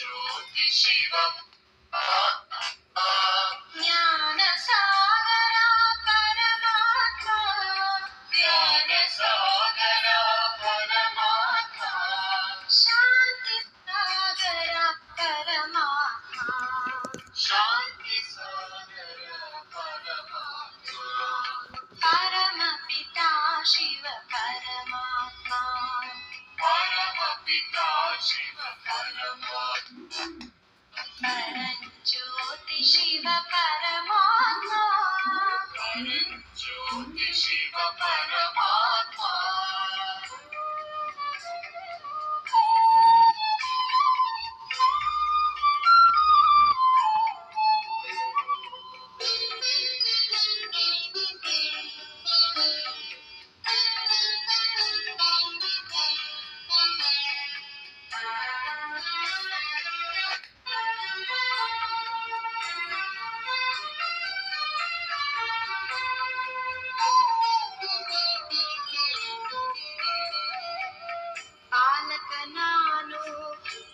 ज्योति शिव ज्ञान सागर परमात्मा ज्ञान सागर परमात्मा शांति सागर परमात्मा शांति सागर परमात्मा परम पिता शिव परमात्मा परम पिता शिव परमात्मा परम ज्योति शिव परमात्मा परम ज्योति शिव परमात्मा ಪಾಲಕ ನಾನು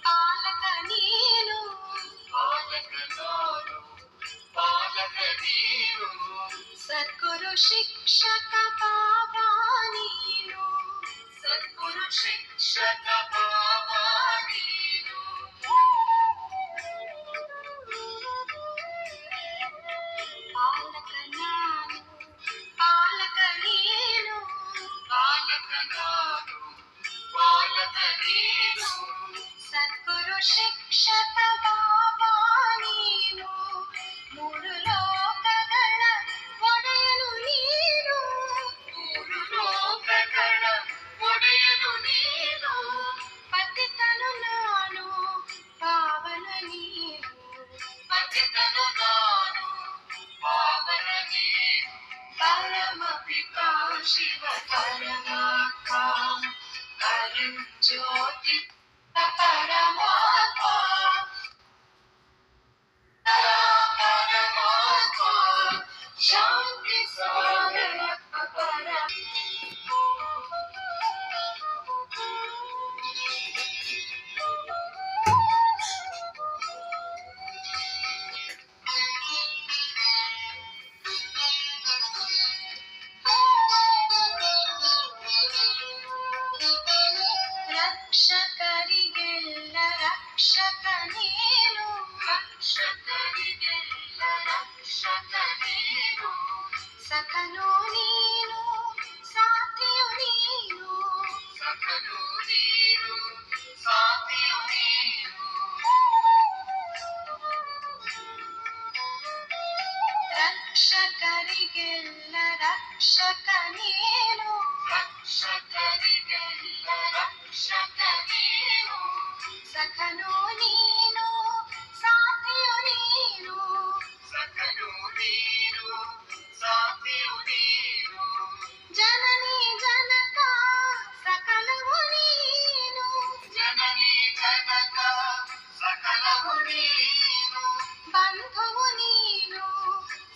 ಪಾಲಕ ನೀನು ಪಾಲಕ ನಾನು ಪಾಲಕ ನೀನು ಸದ್ಗುರು ಶಿಕ್ಷಕ ಬಾಬಾ ನೀನು ಸದ್ಗುರು ಶಿಕ್ಷಕ ಬಾಬಾ ನೀನು ಪಾಲಕ ನಾನು ಪಾಲಕ ನೀನು ಪಾಲಕ ನಾನು ಪಾಲಕ ನೀನು ಸದ್ಗುರು ಶಿಕ್ಷಕ ಬಾಬಾ ನೀನು ಮೂರು ಲೋಕಗಳ ಒಡೆಯನು ನೀನು ಮೂರು ಲೋಕಗಳ ಒಡೆಯನು ನೀನು ಪತಿತನು ನಾನು ಪಾವನ ನೀನು ಪತಿತನು ನಾನು ಪಾವನ ನೀನು ಪರಮ ಪಿತಾ ಶಿವ ಪರಮಾತ್ಮ परम ज्योति परमात्मा परमात्मा शांति सागर ರಕ್ಷಕರಿಗೆಲ್ಲ ರಕ್ಷಕ ನೀನು ರಕ್ಷಕರಿಗೆಲ್ಲ ರಕ್ಷಕ ನೀನು ಸಖನು ನೀನು ಸಾಥಿಯು ನೀನು ಸಖನು ನೀನು ಸಾಥಿಯು ನೀನು ರಕ್ಷಕರಿಗೆಲ್ಲ ರಕ್ಷಕ ನೀನು ರಕ್ಷಕರಿಗೆಲ್ಲ ರಕ್ಷಕ ನೀನು ಸಖನು ನೀನು ಸಾಥಿಯು ನೀನು ಸಖನು ನೀನು ಸಾಥಿಯು ನೀನು ಜನನಿ ಜನಕ ಸಕಲವು ನೀನು ಜನನಿ ಜನಕ ಸಕಲವು ನೀನು ಬಂಧುವು ನೀನು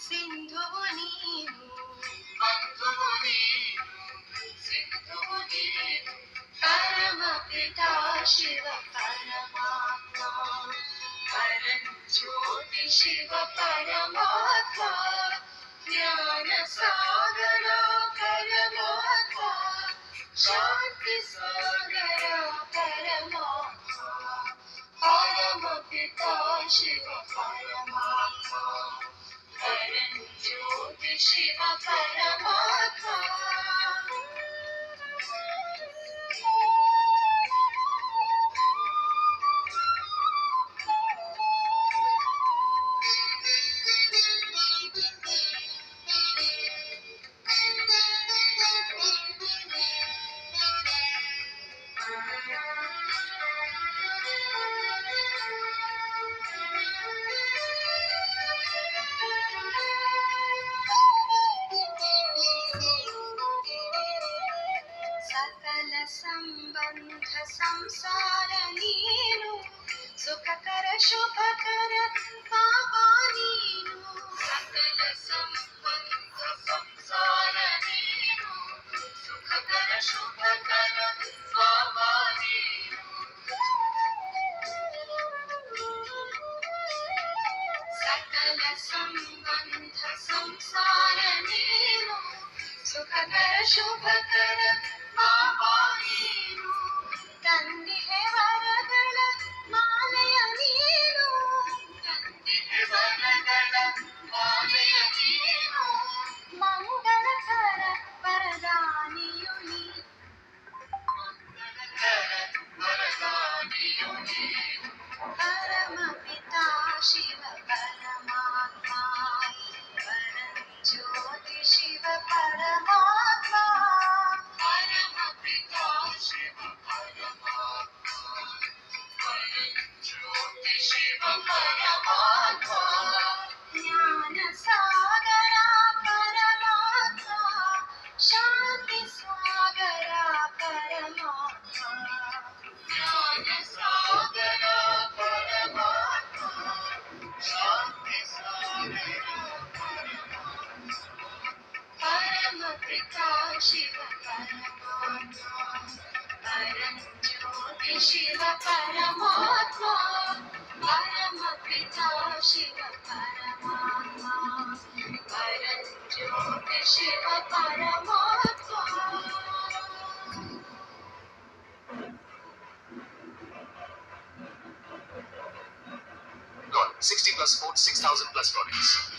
ಸಿಂಧುವು ನೀನು ಬಂಧುವು ನೀನು ಸಿಂಧುವು ನೀನು परम पिता शिव परमात्मा परम ज्योति शिव परमात्मा ज्ञान सागर परमात्मा शांति सागर परमात्मा परम पिता शिव परमात्मा परम ज्योति शिव परमात्मा सकल संबंध संसार नीनु सुखकर शुभकर बाबा ನೀನು ತಂದಿಹೆ ವರಗಳ ಮಾಲೆಯ ನೀನು ತಂದಿಹೆ ವರಗಳ ಮಾಲೆಯ ನೀನು ಮಂಗಳಕರ ವರದಾನಿಯು ನೀ ಮಂಗಳಕರ ವರದಾನಿಯು ನೀನು ಪರಮ ಪಿತಾ ಶಿವ ಪರಮಾತ್ಮ ಪರಂ ಜ್ಯೋತಿ ಶಿವ ಪರಮಾತ್ಮ ಪರಮ ಪಿತಾ ಶಿವ ಪರಮಾತ್ಮ ಪರಂ ಜ್ಯೋತಿ ಶಿವ ಪರಮಾತ್ಮ ಜ್ಞಾನ ಸಾಗರ ಪರಮಾತ್ಮ ಶಾಂತಿ ಸಾಗರ ಪರಮಾತ್ಮ ಜ್ಞಾನ ಸಾಗರ ಪರಮಾತ್ಮ ಶಾಂತಿ ಸಾಗರ ಪರಮ ಪಿತಾ ಶಿವ ಪರಮಾತ್ಮ ಪರಂ ಜ್ಯೋತಿ ಶಿವ ಪರಮಾತ್ಮ ಪರಮ ಪಿತಾ ಶಿವ ಪರಮಾತ್ಮ ಪರಂ ಜ್ಯೋತಿ ಶಿವ ಪರಮಾತ್ಮ God, 60 plus sports, 6,000 plus products.